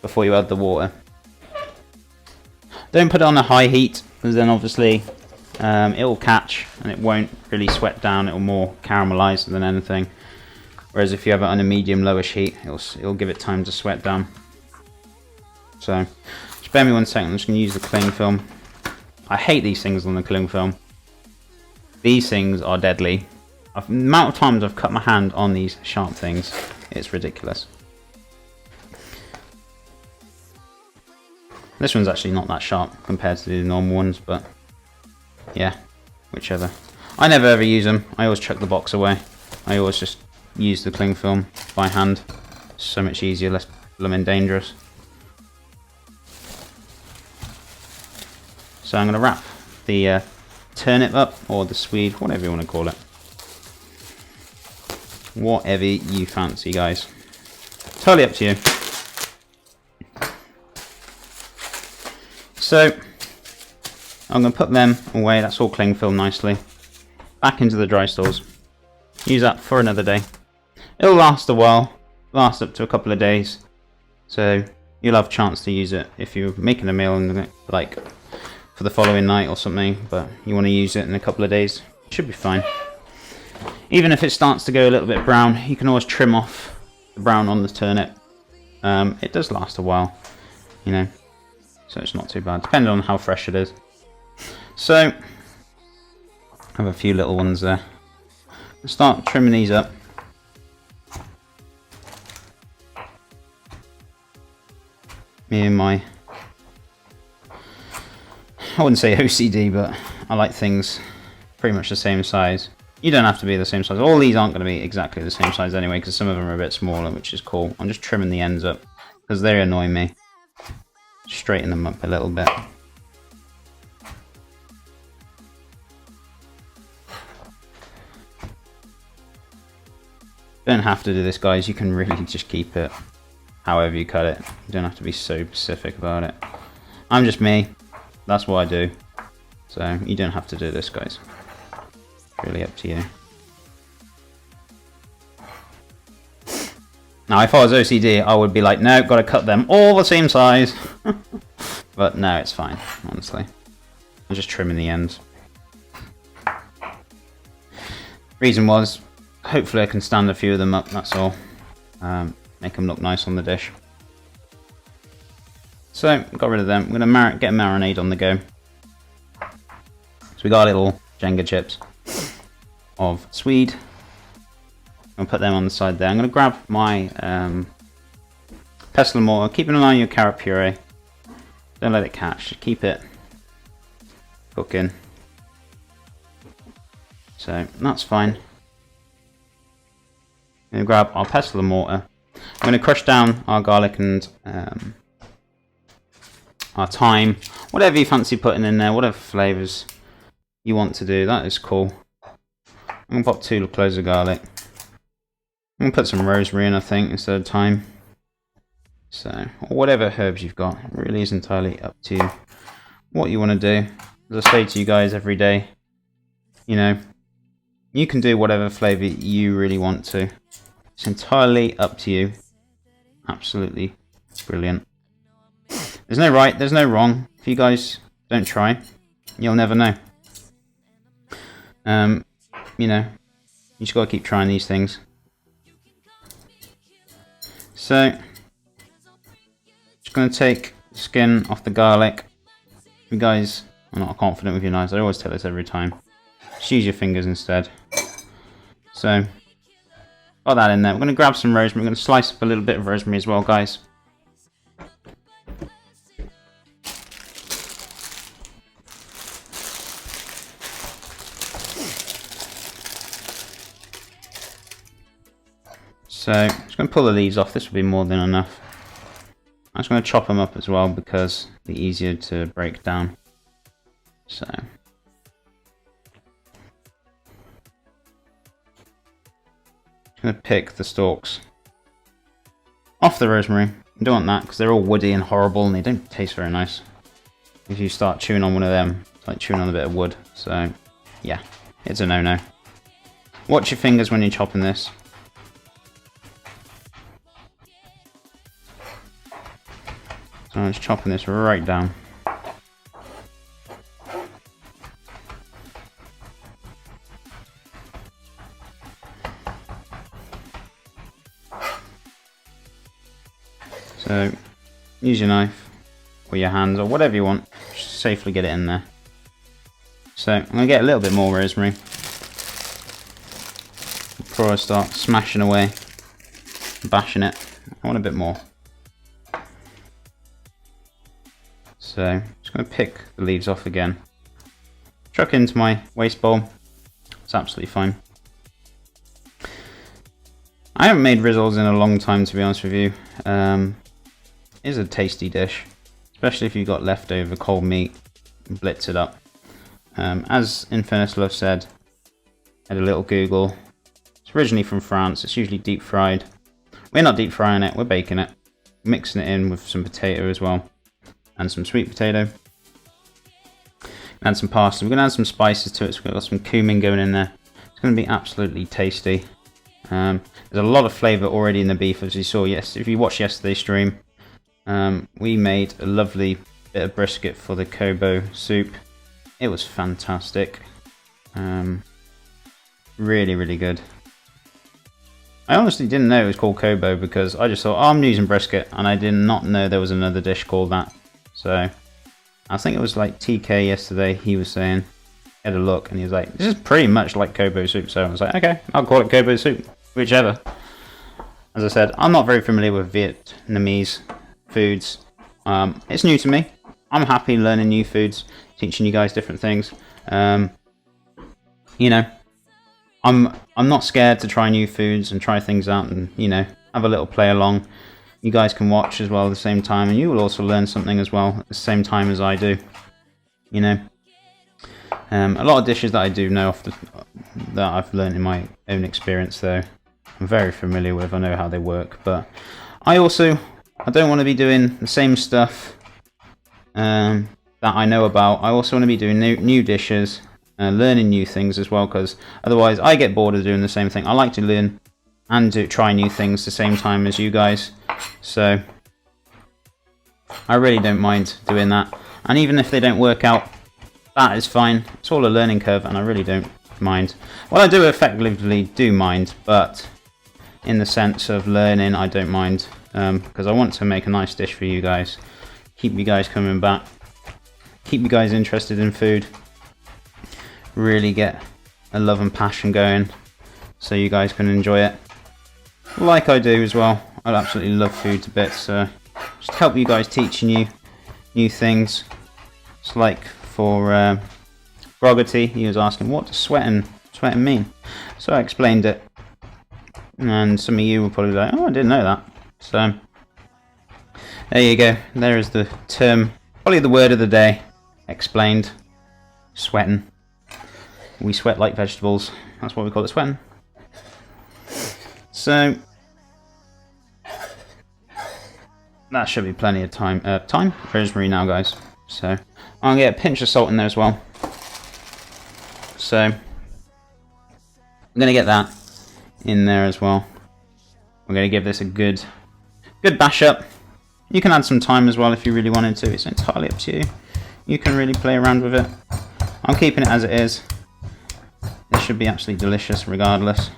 before you add the water. Don't put it on a high heat, because then obviously it will catch and it won't really sweat down. It will more caramelize than anything. Whereas if you have it on a medium lowish heat, it'll give it time to sweat down. So just bear me 1 second. I'm just going to use the cling film. I hate these things on the cling film. These things are deadly. The amount of times I've cut my hand on these sharp things, it's ridiculous. This one's actually not that sharp compared to the normal ones, but yeah, whichever. I never ever use them. I always chuck the box away. I always just use the cling film by hand. So much easier, less blooming dangerous. So I'm going to wrap the turnip up, or the swede, whatever you want to call it. Whatever you fancy, guys. Totally up to you. So I'm going to put them away. That's all cling film nicely. Back into the dry stores. Use that for another day. It'll last a while. Last up to a couple of days. So you'll have a chance to use it if you're making a meal and like for the following night or something, but you want to use it in a couple of days. It should be fine. Even if it starts to go a little bit brown, you can always trim off the brown on the turnip. It does last a while, you know, so it's not too bad, depending on how fresh it is. So, I have a few little ones there. I'll start trimming these up. Me and my, I wouldn't say OCD, but I like things pretty much the same size. You don't have to be the same size. All these aren't going to be exactly the same size anyway, because some of them are a bit smaller, which is cool. I'm just trimming the ends up, because they annoy me. Straighten them up a little bit. Don't have to do this, guys. You can really just keep it however you cut it. You don't have to be so specific about it. I'm just me. That's what I do. So you don't have to do this, guys. Really up to you. Now, if I was OCD, I would be like, no, got to cut them all the same size. But no, it's fine, honestly. I'm just trimming the ends. Reason was, hopefully I can stand a few of them up, that's all. Make them look nice on the dish. So, got rid of them. I'm going to get a marinade on the go. So we got little Jenga chips of swede. I'm going to put them on the side there. I'm going to grab my pestle and mortar. Keep an eye on your carrot puree. Don't let it catch. Just keep it cooking. So that's fine. I'm going to grab our pestle and mortar. I'm going to crush down our garlic and our thyme. Whatever you fancy putting in there, whatever flavours you want to do, that is cool. I'm going to pop 2 cloves of garlic. I'm going to put some rosemary in, I think, instead of thyme. So, or whatever herbs you've got. It really is entirely up to you what you want to do. As I say to you guys every day, you know, you can do whatever flavour you really want to. It's entirely up to you. Absolutely brilliant. There's no right, there's no wrong. If you guys don't try, you'll never know. You know, you just got to keep trying these things. So, just going to take the skin off the garlic. If you guys are not confident with your knives, I always tell this every time. Just use your fingers instead. So, got that in there. We're going to grab some rosemary. We're going to slice up a little bit of rosemary as well, guys. So, I'm just going to pull the leaves off. This will be more than enough. I'm just going to chop them up as well because they're easier to break down. So, just going to pick the stalks off the rosemary. You don't want that because they're all woody and horrible and they don't taste very nice. If you start chewing on one of them, it's like chewing on a bit of wood. So, yeah, it's a no-no. Watch your fingers when you're chopping this. So I'm just chopping this right down. So use your knife or your hands or whatever you want, just safely get it in there. So I'm going to get a little bit more rosemary before I start smashing away, bashing it. I want a bit more. So I'm just going to pick the leaves off again, chuck it into my waste bowl. It's absolutely fine. I haven't made rissoles in a long time, to be honest with you. It is a tasty dish, especially if you've got leftover cold meat and blitz it up. As Infernus Love said, I had a little Google. It's originally from France. It's usually deep fried. We're not deep frying it, we're baking it. Mixing it in with some potato as well. And some sweet potato. And some pasta. We're going to add some spices to it, so we've got some cumin going in there. It's going to be absolutely tasty. There's a lot of flavour already in the beef, as you saw. Yes, if you watched yesterday's stream, we made a lovely bit of brisket for the Kobo soup. It was fantastic. Really, really good. I honestly didn't know it was called Kobo because I just thought, oh, I'm using brisket, and I did not know there was another dish called that. So I think it was like TK yesterday. He was saying, he had a look, and he was like, this is pretty much like Kobo soup. So I was like, okay, I'll call it Kobo soup, whichever. As I said, I'm not very familiar with Vietnamese foods. It's new to me. I'm happy learning new foods, teaching you guys different things. You know, I'm not scared to try new foods and try things out, and you know, have a little play along. You guys can watch as well at the same time, and you will also learn something as well at the same time as I do. You know, a lot of dishes that I do know that I've learned in my own experience, though I'm very familiar with. I know how they work, but I don't want to be doing the same stuff that I know about. I also want to be doing new dishes, learning new things as well, because otherwise I get bored of doing the same thing. I like to learn and try new things at the same time as you guys. So I really don't mind doing that. And even if they don't work out, that is fine. It's all a learning curve, and I really don't mind. Well, I do effectively do mind, but in the sense of learning, I don't mind, because I want to make a nice dish for you guys. Keep you guys coming back. Keep you guys interested in food. Really get a love and passion going, so you guys can enjoy it. Like I do as well. I absolutely love food to bits. So just help you guys, teaching you new things. It's like for Brogerty, he was asking, what does sweating mean? So I explained it, and some of you will probably be like, oh, I didn't know that. So there you go. There is the term, probably the word of the day, explained. Sweating. We sweat like vegetables. That's what we call it, sweating. So that should be plenty of time. Rosemary now, guys. So I'm gonna get a pinch of salt in there as well. So I'm gonna get that in there as well. We're gonna give this a good bash up. You can add some thyme as well if you really wanted to. It's entirely up to you. You can really play around with it. I'm keeping it as it is. It should be absolutely delicious regardless.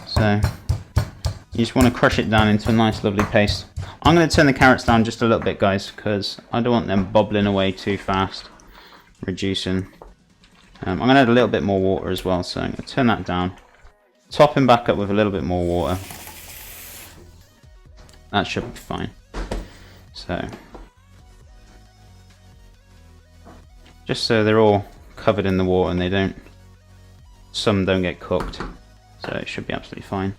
So you just want to crush it down into a nice lovely paste. I'm going to turn the carrots down just a little bit, guys, because I don't want them bobbling away too fast. Reducing. I'm going to add a little bit more water as well, so I'm going to turn that down. Top him back up with a little bit more water. That should be fine. So just so they're all covered in the water and some don't get cooked. So it should be absolutely fine.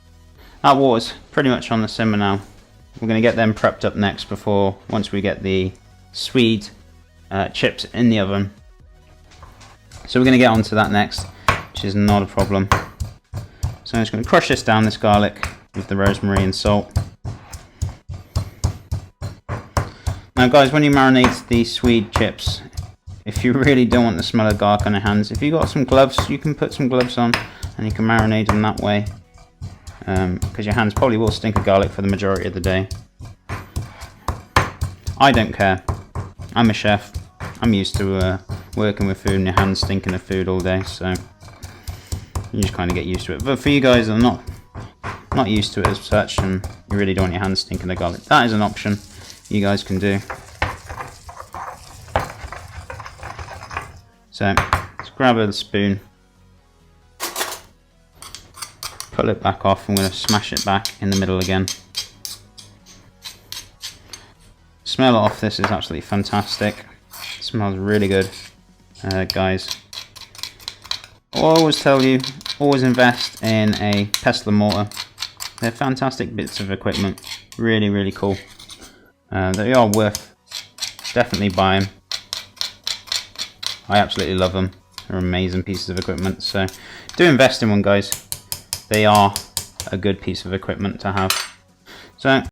That water's pretty much on the simmer now. We're going to get them prepped up next once we get the Swede chips in the oven. So we're going to get onto that next, which is not a problem. So I'm just going to crush this down, this garlic, with the rosemary and salt. Now guys, when you marinate the Swede chips, if you really don't want the smell of garlic on your hands, if you've got some gloves, you can put some gloves on and you can marinate them that way. Because your hands probably will stink of garlic for the majority of the day. I don't care. I'm a chef. I'm used to working with food and your hands stinking of food all day, so you just kind of get used to it. But for you guys that are not used to it as such, and you really don't want your hands stinking of garlic, that is an option you guys can do. So let's grab a spoon, pull it back off. I'm going to smash it back in the middle again. Smell off this is absolutely fantastic. It smells really good, guys. I always tell you, always invest in a pestle and mortar. They're fantastic bits of equipment, really, really cool. They are worth definitely buying. I absolutely love them. They're amazing pieces of equipment, so do invest in one, guys. They are a good piece of equipment to have. So